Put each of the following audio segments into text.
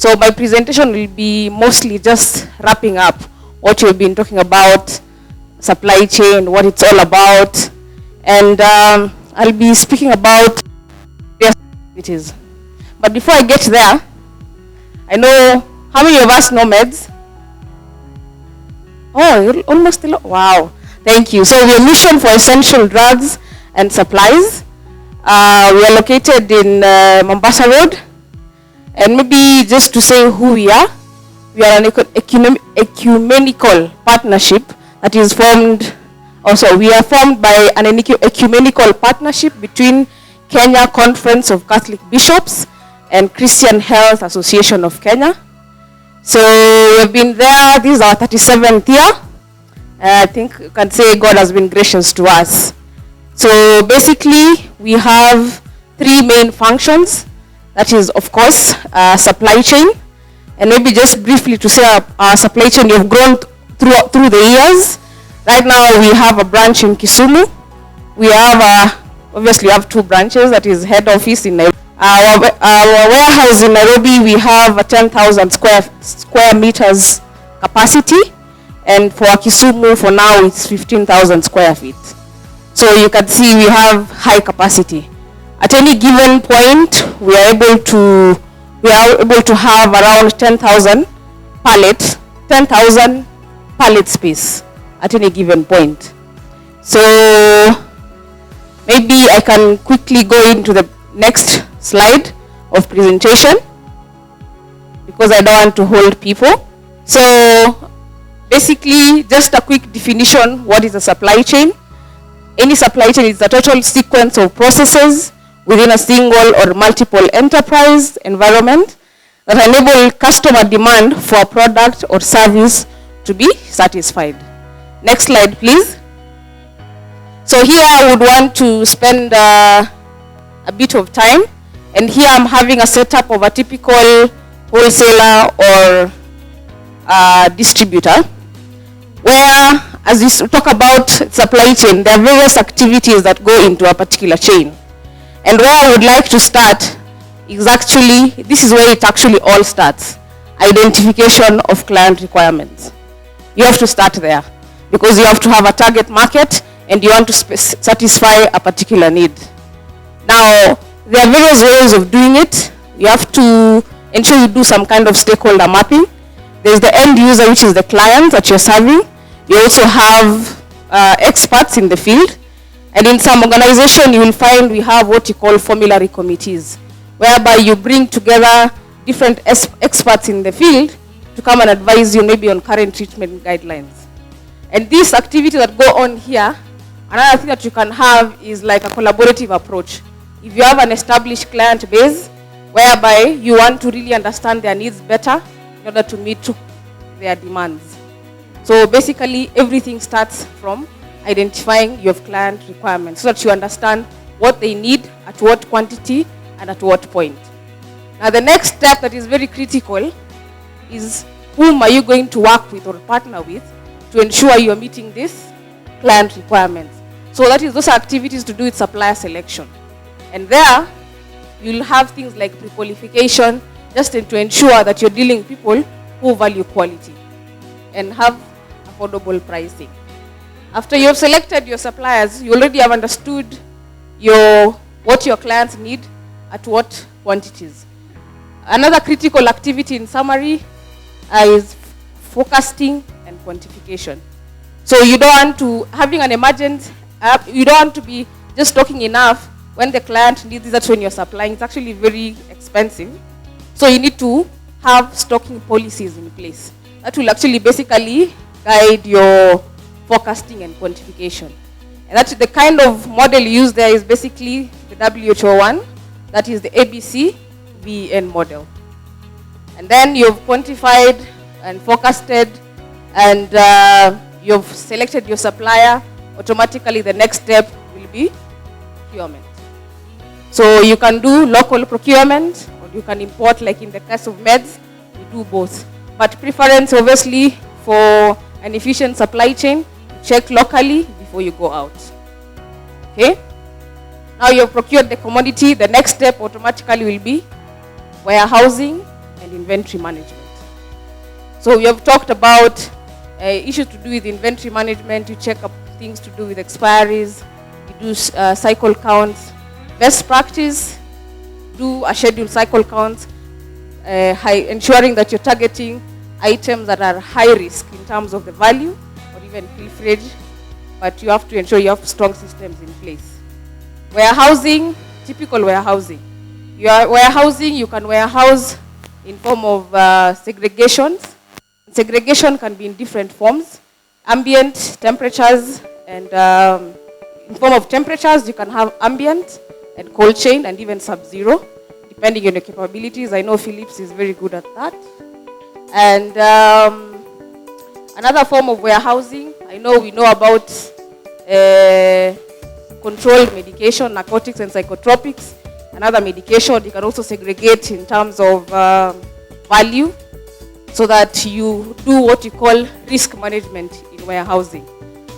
So my presentation will be mostly just wrapping up what we've been talking about, supply chain, what it's all about, and I'll be speaking about activities. But before I get there, I know, how many of us know meds? Oh, you're almost, wow, thank you. So we're Mission for Essential Drugs and Supplies. We are located in Mombasa Road. And maybe just to say who we are an ecumenical partnership that is formed, also we are formed by an ecumenical partnership between Kenya Conference of Catholic Bishops and Christian Health Association of Kenya. So we've been there, this is our 37th year. I think you can say God has been gracious to us. So basically we have three main functions. That is, of course, supply chain. And maybe just briefly to say our supply chain, we have grown through the years. Right now we have a branch in Kisumu. We have, obviously we have two branches, that is head office in Nairobi. Our warehouse in Nairobi, we have a 10,000 square meters capacity. And for Kisumu, for now, it's 15,000 square feet. So you can see we have high capacity. At any given point, we are able to have around 10,000 pallet space at any given point. So maybe I can quickly go into the next slide of presentation because I don't want to hold people. So basically, just a quick definition, what is a supply chain? Any supply chain is a total sequence of processes within a single or multiple enterprise environment that enable customer demand for a product or service to be satisfied. Next slide, please. So here I would want to spend a bit of time, and here I'm having a setup of a typical wholesaler or distributor, where as we talk about supply chain, there are various activities that go into a particular chain. And where I would like to start is actually, this is where it actually all starts, identification of client requirements. You have to start there because you have to have a target market and you want to satisfy a particular need. Now, there are various ways of doing it. You have to ensure you do some kind of stakeholder mapping. There's the end user, which is the client that you're serving. You also have experts in the field. And in some organization, you will find we have what you call formulary committees, whereby you bring together different experts in the field to come and advise you maybe on current treatment guidelines. And these activities that go on here, another thing that you can have is like a collaborative approach. If you have an established client base, whereby you want to really understand their needs better in order to meet their demands. So basically, everything starts from identifying your client requirements so that you understand what they need, at what quantity, and at what point. Now the next step that is very critical is whom are you going to work with or partner with to ensure you are meeting these client requirements. So that is those activities to do with supplier selection. And there, you'll have things like pre-qualification, just to ensure that you're dealing with people who value quality and have affordable pricing. After you have selected your suppliers, you already have understood what your clients need at what quantities. Another critical activity in summary is forecasting and quantification. So you don't want to, having an emergent, you don't want to be just talking enough when the client needs, that's when you're supplying. It's actually very expensive. So you need to have stocking policies in place. That will actually basically guide your forecasting and quantification. And that's the kind of model used there is basically the WHO one, that is the ABC-VEN model. And then you've quantified and forecasted and you've selected your supplier, automatically the next step will be procurement. So you can do local procurement or you can import, like in the case of meds, we do both. But preference obviously for an efficient supply chain, check locally before you go out. Okay? Now you've procured the commodity, the next step automatically will be warehousing and inventory management. So we have talked about issues to do with inventory management. You check up things to do with expiries, you do cycle counts. Best practice, do a scheduled cycle count, ensuring that you're targeting items that are high risk in terms of the value or even pilferage, but you have to ensure you have strong systems in place. Warehousing, typical warehousing. You can warehouse in form of segregations. Segregation can be in different forms, ambient temperatures, and in form of temperatures, you can have ambient and cold chain and even sub-zero, depending on your capabilities. I know Philips is very good at that. And another form of warehousing, we know about controlled medication, narcotics and psychotropics. Another medication, you can also segregate in terms of value, so that you do what you call risk management in warehousing.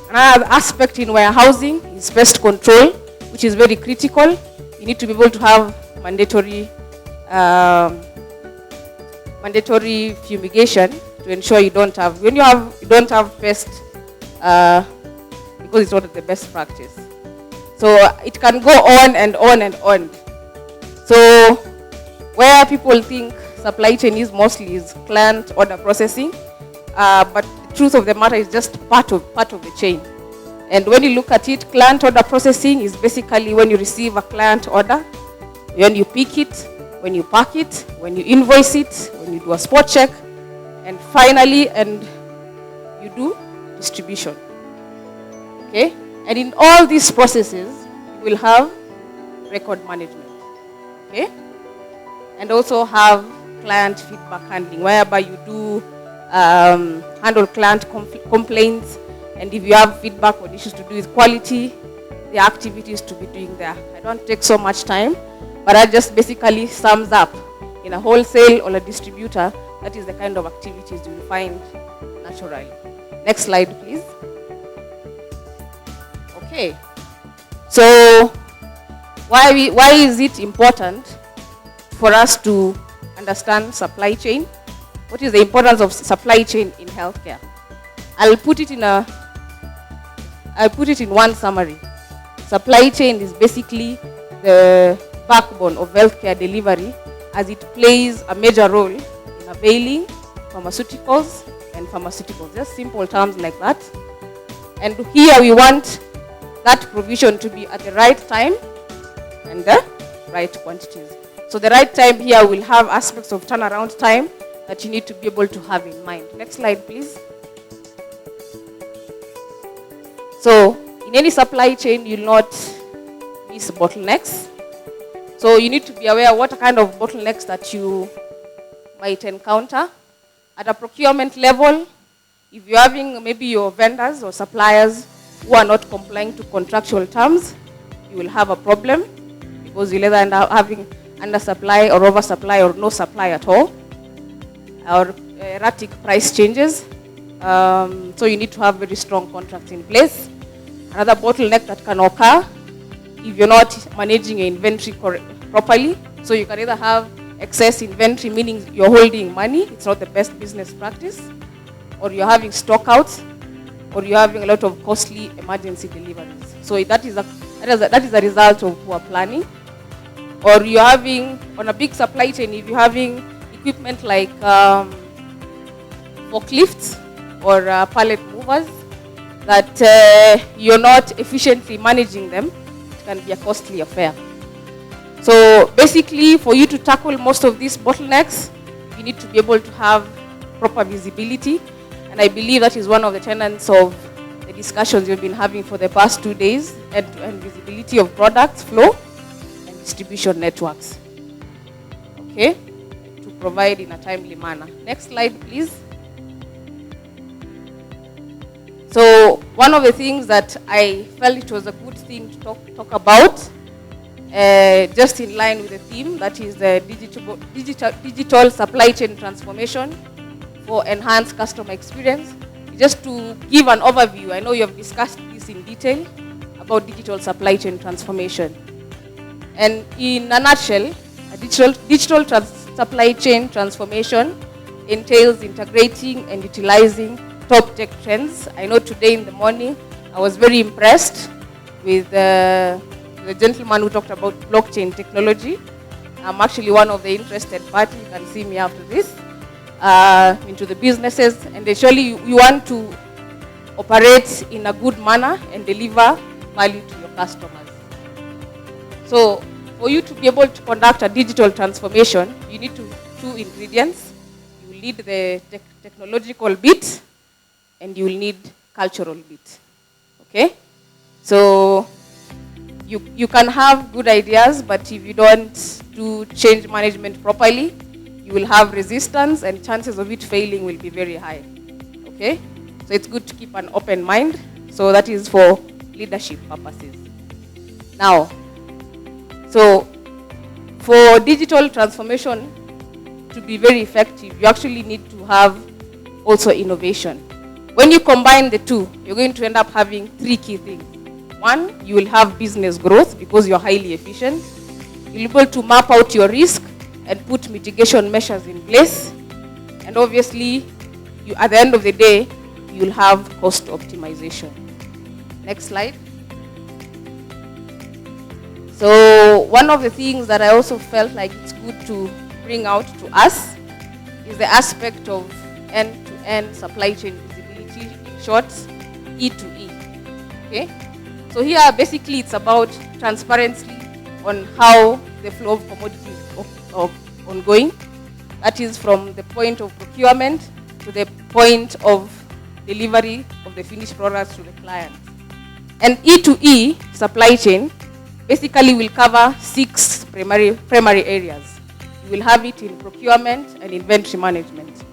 Another aspect in warehousing is pest control, which is very critical. You need to be able to have mandatory fumigation to ensure you don't have pests, because it's not the best practice. So it can go on and on and on. So where people think supply chain is mostly client order processing, but the truth of the matter is just part of the chain. And when you look at it, client order processing is basically when you receive a client order, when you pick it, when you pack it, when you invoice it, when you do a spot check, and finally, you do distribution. Okay? And in all these processes, you will have record management. Okay? And also have client feedback handling, whereby you do handle client complaints, and if you have feedback or issues to do with quality, the activities to be doing there. I don't take so much time, but that just basically sums up in a wholesale or a distributor. That is the kind of activities you will find naturally. Next slide, please. Okay. So why is it important for us to understand supply chain? What is the importance of supply chain in healthcare? I'll put it in one summary. Supply chain is basically the backbone of healthcare delivery, as it plays a major role in availing pharmaceuticals and pharmaceuticals. Just simple terms like that. And here we want that provision to be at the right time and the right quantities. So the right time here will have aspects of turnaround time that you need to be able to have in mind. Next slide, please. So in any supply chain, you'll not miss bottlenecks. So you need to be aware what kind of bottlenecks that you might encounter. At a procurement level, if you're having maybe your vendors or suppliers who are not complying to contractual terms, you will have a problem, because you'll either end up having undersupply or oversupply or no supply at all, or erratic price changes. So you need to have very strong contracts in place. Another bottleneck that can occur if you're not managing your inventory properly. So you can either have excess inventory, meaning you're holding money, it's not the best business practice, or you're having stockouts, or you're having a lot of costly emergency deliveries. So that is a result of poor planning. Or you're having, on a big supply chain, if you're having equipment like forklifts or pallet movers, that you're not efficiently managing them, it can be a costly affair. So basically, for you to tackle most of these bottlenecks, you need to be able to have proper visibility. And I believe that is one of the tenets of the discussions we've been having for the past 2 days, and visibility of products flow and distribution networks. Okay, to provide in a timely manner. Next slide, please. So one of the things that I felt it was a good thing to talk about, just in line with the theme, that is the digital supply chain transformation for enhanced customer experience. Just to give an overview, I know you have discussed this in detail about digital supply chain transformation. And in a nutshell, a digital supply chain transformation entails integrating and utilizing top tech trends. I know today in the morning, I was very impressed with the gentleman who talked about blockchain technology. I'm actually one of the interested parties. You can see me after this, into the businesses. And surely you want to operate in a good manner and deliver value to your customers. So for you to be able to conduct a digital transformation, you need two ingredients. You need the technological bit, and you will need cultural bit. Okay? So you can have good ideas, but if you don't do change management properly, you will have resistance, and chances of it failing will be very high. Okay? So it's good to keep an open mind. So that is for leadership purposes. Now, so for digital transformation to be very effective, you actually need to have also innovation. When you combine the two, you're going to end up having three key things. One, you will have business growth because you're highly efficient. You'll be able to map out your risk and put mitigation measures in place. And obviously, at the end of the day, you'll have cost optimization. Next slide. So one of the things that I also felt like it's good to bring out to us is the aspect of end-to-end supply chain visibility, in short, E2E. Okay? So here, basically, it's about transparency on how the flow of commodities is ongoing. That is from the point of procurement to the point of delivery of the finished products to the client. And E2E, supply chain, basically will cover 6 primary areas. You will have it in procurement and inventory management.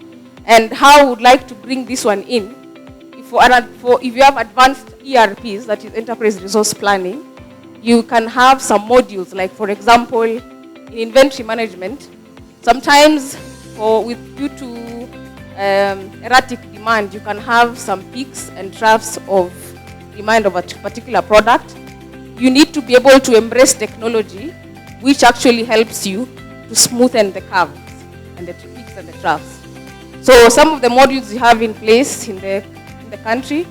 And how I would like to bring this one in, if you have advanced ERPs, that is enterprise resource planning, you can have some modules, like for example, in inventory management, sometimes due to erratic demand, you can have some peaks and troughs of demand of a particular product. You need to be able to embrace technology, which actually helps you to smoothen the curves and the peaks and the troughs. So some of the modules you have in place in the country,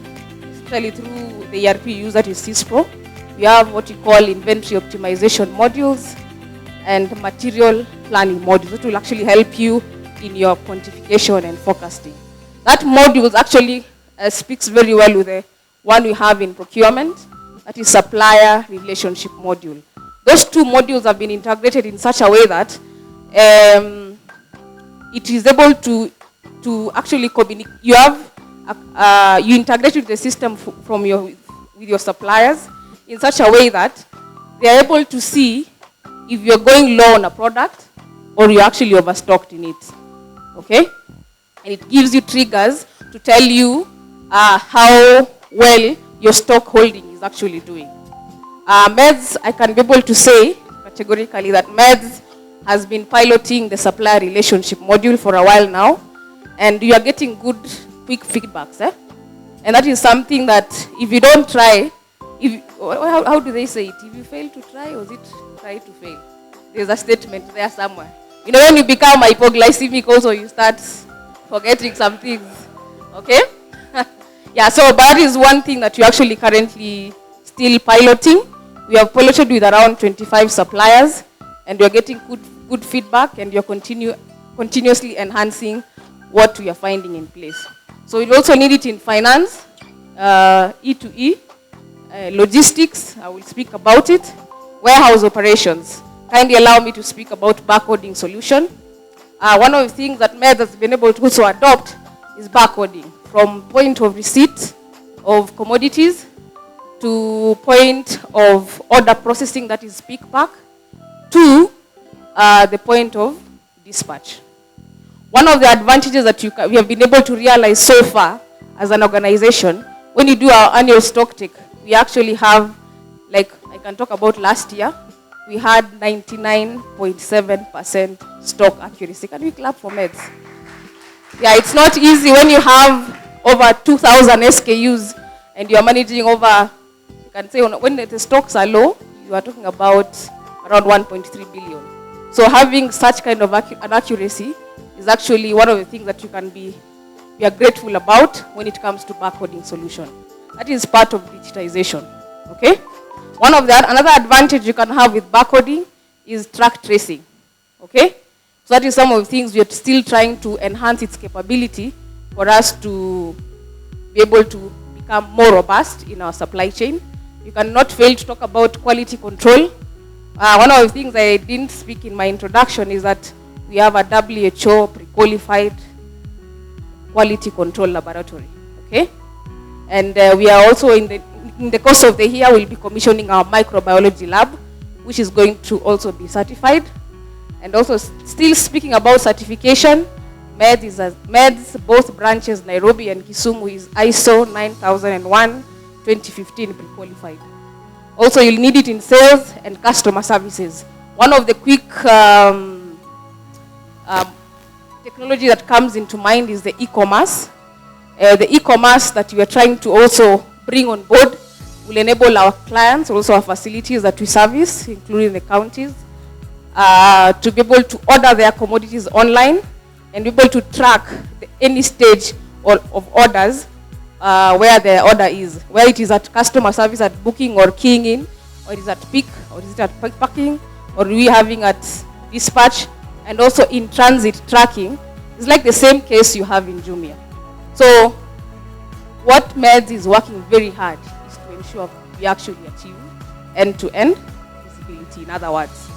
especially through the ERP you use, that is CISPRO, we have what you call inventory optimization modules and material planning modules, which will actually help you in your quantification and forecasting. That module actually speaks very well with the one we have in procurement, that is supplier relationship module. Those two modules have been integrated in such a way that it is able to actually communicate. You integrate with the system with your suppliers in such a way that they are able to see if you're going low on a product or you're actually overstocked in it. Okay? And it gives you triggers to tell you how well your stock holding is actually doing. MEDS, I can be able to say categorically that MEDS has been piloting the supplier relationship module for a while now, and you are getting good, quick feedbacks. And that is something that if you don't try, how do they say it? If you fail to try, or is it try to fail? There's a statement there somewhere. You know, when you become hypoglycemic also, you start forgetting some things. Okay? Yeah, so that is one thing that you actually currently still piloting. We have piloted with around 25 suppliers, and you're getting good feedback, and you're continuously enhancing what we are finding in place. So you also need it in finance, E2E, logistics, I will speak about it, warehouse operations. Kindly allow me to speak about barcoding solution. One of the things that MED has been able to also adopt is barcoding, from point of receipt of commodities to point of order processing, that is pick pack, to the point of dispatch. One of the advantages that we have been able to realize so far as an organization, when you do our annual stock take, we actually have, like I can talk about last year, we had 99.7% stock accuracy. Can we clap for MEDS? Yeah, it's not easy when you have over 2,000 SKUs and you are managing over, you can say when the stocks are low, you are talking about around 1.3 billion. So having such kind of an accuracy is actually one of the things that we are grateful about when it comes to barcoding solution. That is part of digitization. Okay? Another advantage you can have with barcoding is track tracing. Okay? So that is some of the things we are still trying to enhance its capability for us to be able to become more robust in our supply chain. You cannot fail to talk about quality control. One of the things I didn't speak in my introduction is that we have a WHO pre-qualified quality control laboratory. Okay? And we are also in the course of the year, we'll be commissioning our microbiology lab, which is going to also be certified. And also, still speaking about certification, MEDS, both branches, Nairobi and Kisumu, is ISO 9001 2015 pre-qualified. Also, you'll need it in sales and customer services. One of the quick technology that comes into mind is the e-commerce. The e-commerce that we are trying to also bring on board will enable our clients, also our facilities that we service, including the counties, to be able to order their commodities online and be able to track any stage of orders where the order is, where it is at customer service at booking or keying in, or it is at pick, or is it at packing, or we having at dispatch, and also in transit tracking. It's like the same case you have in Jumia. So what MEDS is working very hard is to ensure we actually achieve end-to-end visibility, in other words.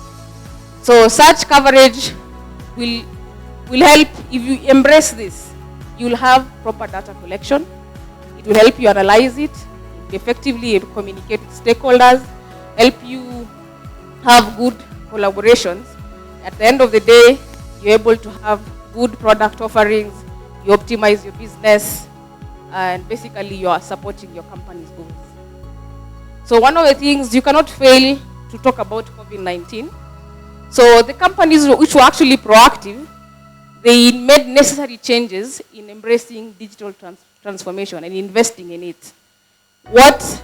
So such coverage will help. If you embrace this, you'll have proper data collection. It will help you analyze it, effectively communicate with stakeholders, help you have good collaborations. At the end of the day, you're able to have good product offerings, you optimize your business, and basically you are supporting your company's goals. So one of the things you cannot fail to talk about COVID-19. So the companies which were actually proactive, they made necessary changes in embracing digital transformation and investing in it. What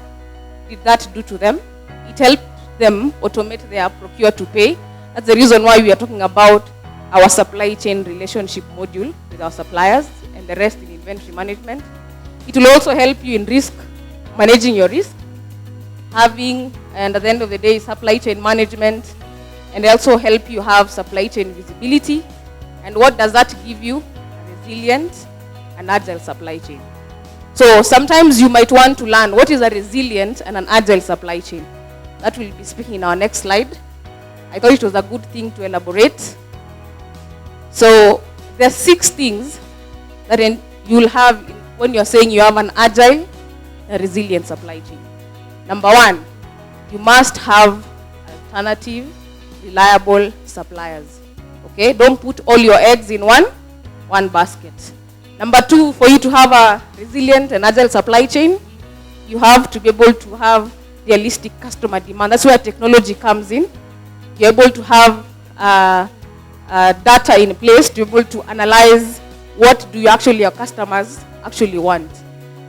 did that do to them? It helped them automate their procure to pay. That's the reason why we are talking about our supply chain relationship module with our suppliers and the rest in inventory management. It will also help you in managing your risk, and at the end of the day, supply chain management, and also help you have supply chain visibility. And what does that give you? A resilient and agile supply chain. So sometimes you might want to learn what is a resilient and an agile supply chain. That will be speaking in our next slide. I thought it was a good thing to elaborate. So there are 6 things that you'll have when you're saying you have an agile and resilient supply chain. Number 1, you must have alternative, reliable suppliers. Okay, don't put all your eggs in one basket. Number 2, for you to have a resilient and agile supply chain, you have to be able to have realistic customer demand. That's where technology comes in. You're able to have data in place to be able to analyze what do your customers actually want.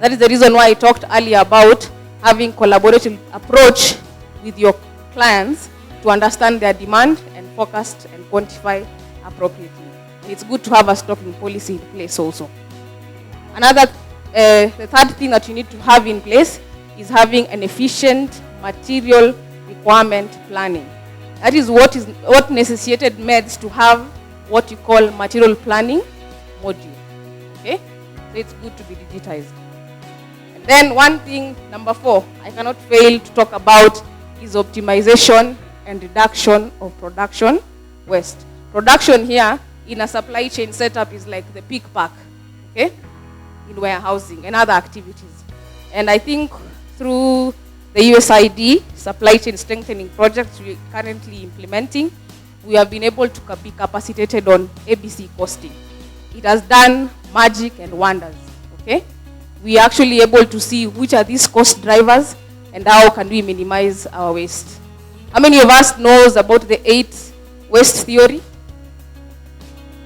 That is the reason why I talked earlier about having collaborative approach with your clients to understand their demand and forecast and quantify appropriately. And it's good to have a stocking policy in place also. The third thing that you need to have in place is having an efficient material requirement planning. That is what necessitated MEDS to have what you call material planning module. Okay? So it's good to be digitized. And then one thing, number 4, I cannot fail to talk about is optimization and reduction of production waste. Production here in a supply chain setup is like the pick pack, okay, in warehousing and other activities. And I think through the USAID supply chain strengthening projects we're currently implementing, we have been able to be capacitated on ABC costing. It has done magic and wonders, okay? We are actually able to see which are these cost drivers and how can we minimize our waste. How many of us knows about the 8 waste theory?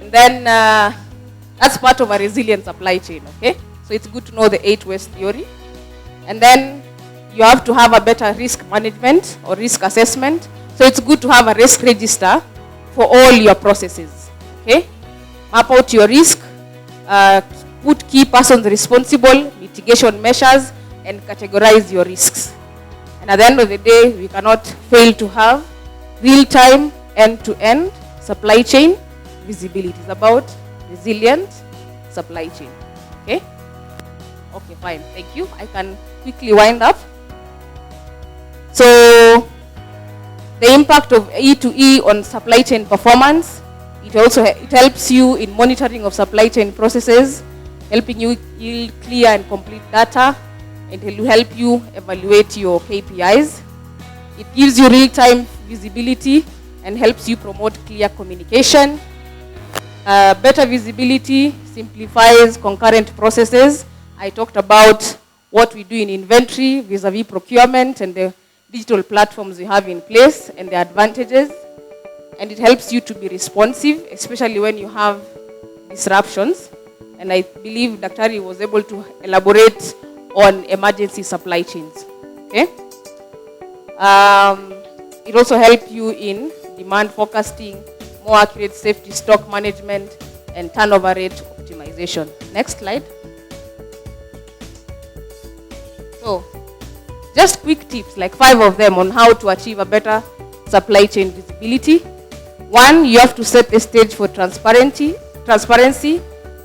And then that's part of a resilient supply chain, okay? So it's good to know the 8 waste theory. And then you have to have a better risk management or risk assessment. So it's good to have a risk register for all your processes. Okay? Map out your risk, put key persons responsible, mitigation measures, and categorize your risks. And at the end of the day, we cannot fail to have real-time, end-to-end supply chain visibility. It's about resilient supply chain. Okay? Okay, fine. Thank you. I can quickly wind up. So, the impact of E2E on supply chain performance, it helps you in monitoring of supply chain processes, helping you yield clear and complete data, and it will help you evaluate your KPIs. It gives you real-time visibility and helps you promote clear communication. Better visibility simplifies concurrent processes. I talked about what we do in inventory vis-a-vis procurement and the digital platforms we have in place and the advantages. And it helps you to be responsive, especially when you have disruptions. And I believe Daktari was able to elaborate on emergency supply chains. Okay? It also helps you in demand forecasting, more accurate safety stock management, and turnover rate optimization. Next slide. So, just quick tips, like 5 of them on how to achieve a better supply chain visibility. 1, you have to set the stage for transparency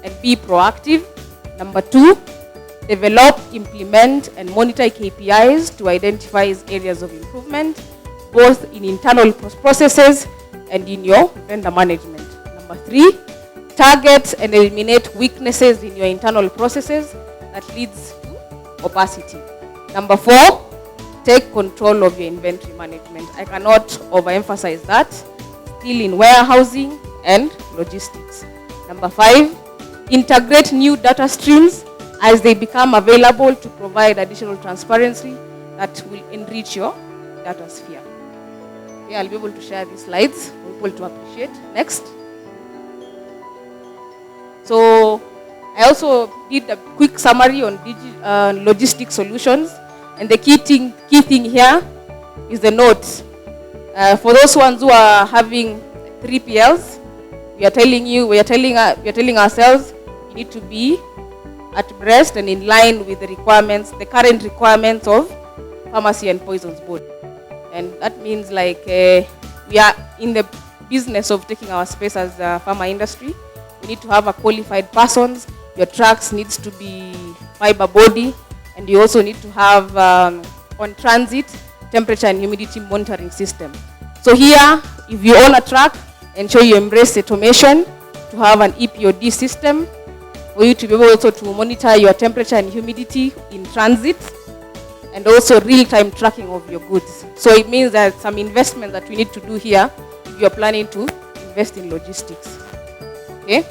and be proactive. Number 2, develop, implement, and monitor KPIs to identify areas of improvement, both in internal processes and in your vendor management. Number 3, target and eliminate weaknesses in your internal processes that leads to opacity. Number 4, take control of your inventory management. I cannot overemphasize that. Still in warehousing and logistics. Number 5, integrate new data streams as they become available to provide additional transparency that will enrich your data sphere. Okay, I'll be able to share these slides for people to appreciate. Next. So, I also did a quick summary on logistics solutions, and the key thing here is the notes. For those ones who are having 3PLs, we are telling ourselves we need to be at breast and in line with the requirements, the current requirements of Pharmacy and Poisons Board. And that means like we are in the business of taking our space as a pharma industry. We need to have a qualified persons. Your trucks needs to be fiber body, and you also need to have on transit temperature and humidity monitoring system. So here, if you own a truck, ensure you embrace automation to have an EPOD system for you to be able also to monitor your temperature and humidity in transit, and also real-time tracking of your goods. So it means that some investment that we need to do here if you're planning to invest in logistics. Okay?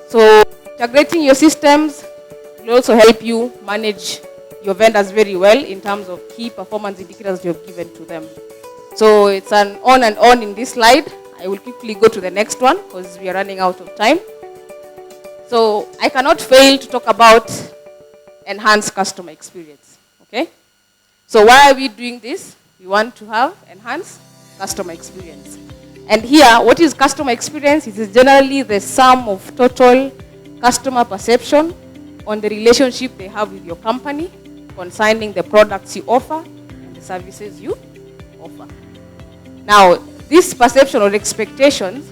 So integrating your systems will also help you manage your vendors very well in terms of key performance indicators you have given to them. So it's an on and on in this slide. I will quickly go to the next one because we are running out of time. So I cannot fail to talk about enhanced customer experience. Okay? So why are we doing this? We want to have enhanced customer experience. And here, what is customer experience? It is generally the sum of total customer perception on the relationship they have with your company concerning the products you offer and the services you offer. Now, this perception or expectations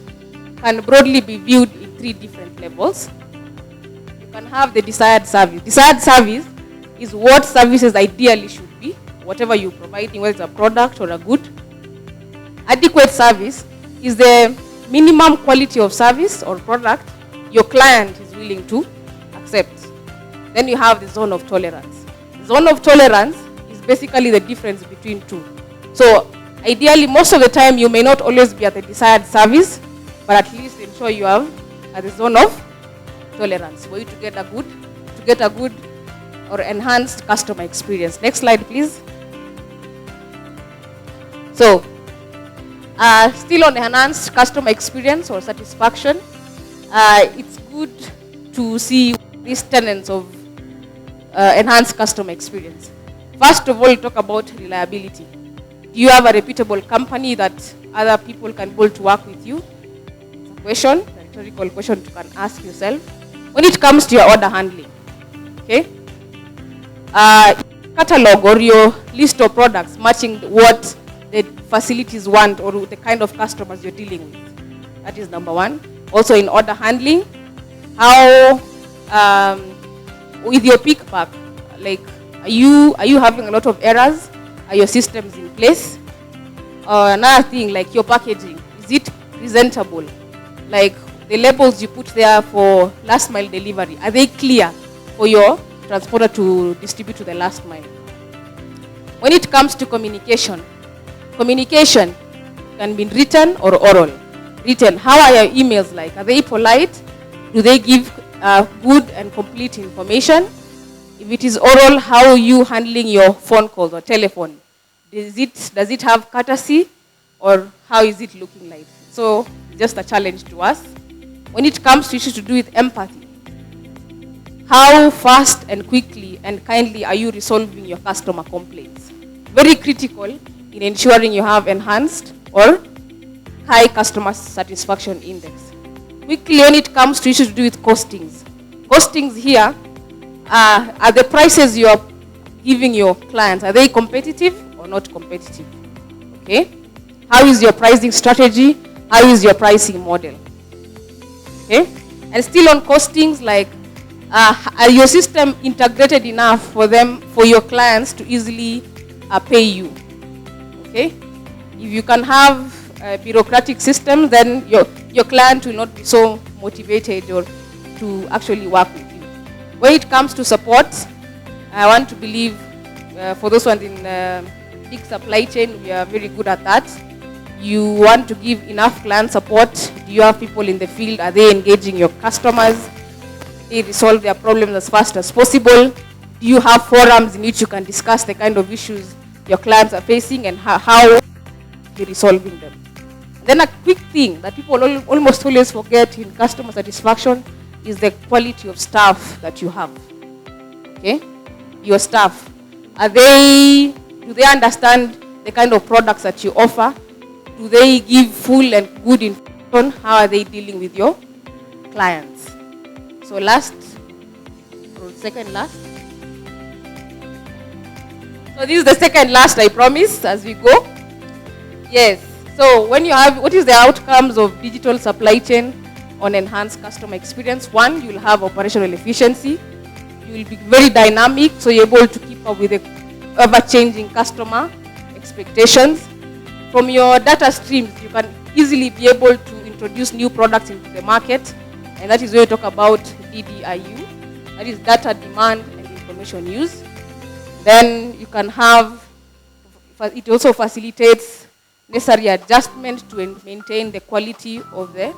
can broadly be viewed in 3 different levels. You can have the desired service. Desired service is what services ideally should be, whatever you're providing, whether it's a product or a good. Adequate service is the minimum quality of service or product your client is willing to accept. Then you have the zone of tolerance. The zone of tolerance is basically the difference between 2. So ideally, most of the time, you may not always be at the desired service, but at least ensure you have at the zone of tolerance for you to get a good or enhanced customer experience. Next slide, please. So, still on enhanced customer experience or satisfaction, it's good to see these tenets of enhanced customer experience. First of all, talk about reliability. Do you have a reputable company that other people can build to work with you? question, a rhetorical question you can ask yourself. When it comes to your order handling, okay, catalog or your list of products matching what the facilities want or the kind of customers you're dealing with. That is number one. Also in order handling, how with your pick pack, like are you having a lot of errors? Are your systems in place? Another thing, like your packaging, is it presentable? Like the labels you put there for last mile delivery, are they clear for your transporter to distribute to the last mile? When it comes to communication can be written or oral. Written, how are your emails like? Are they polite? Do they give good and complete information? If it is oral, how are you handling your phone calls or telephone? Does it have courtesy, or how is it looking like? So just a challenge to us. When it comes to issues to do with empathy, how fast and quickly and kindly are you resolving your customer complaints? Very critical in ensuring you have enhanced or high customer satisfaction index. Quickly, when it comes to issues to do with costings. Costings here are the prices you are giving your clients. Are they competitive or not competitive? Okay. How is your pricing strategy? How is your pricing model? Okay. And still on costings, like are your system integrated enough for your clients to easily pay you? Okay. If you can have a bureaucratic system, then your client will not be so motivated or to actually work with you. When it comes to support, I want to believe for those ones in big supply chain, we are very good at that. You want to give enough client support. Do you have people in the field? Are they engaging your customers? They resolve their problems as fast as possible. Do you have forums in which you can discuss the kind of issues your clients are facing and how you're resolving them? Then a quick thing that people almost always forget in customer satisfaction is the quality of staff that you have. Okay? Your staff. Do they understand the kind of products that you offer? Do they give full and good information? How are they dealing with your clients? So second last. So this is the second last, I promise, as we go. Yes. So when you have, what is the outcomes of digital supply chain on enhanced customer experience? One, you'll have operational efficiency. You will be very dynamic, so you're able to keep up with the ever-changing customer expectations. From your data streams, you can easily be able to introduce new products into the market, and that is where we talk about DDIU. That is data demand and information use. Then you can have, it also facilitates necessary adjustment to maintain the quality of the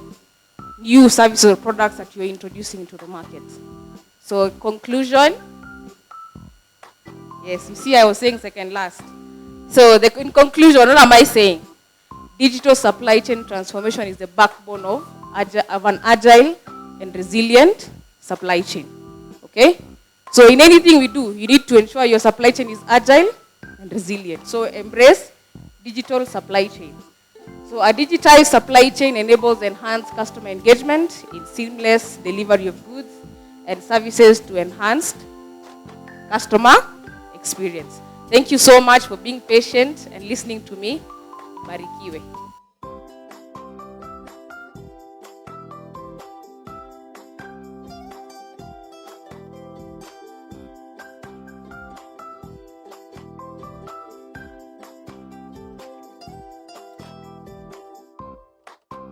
new services or products that you're introducing into the market. So conclusion, yes, you see I was saying second last. So in conclusion, what am I saying? Digital supply chain transformation is the backbone of an agile and resilient supply chain. Okay? So in anything we do, you need to ensure your supply chain is agile and resilient. So embrace digital supply chain. So a digitized supply chain enables enhanced customer engagement in seamless delivery of goods and services to enhanced customer experience. Thank you so much for being patient and listening to me. Barikiwe.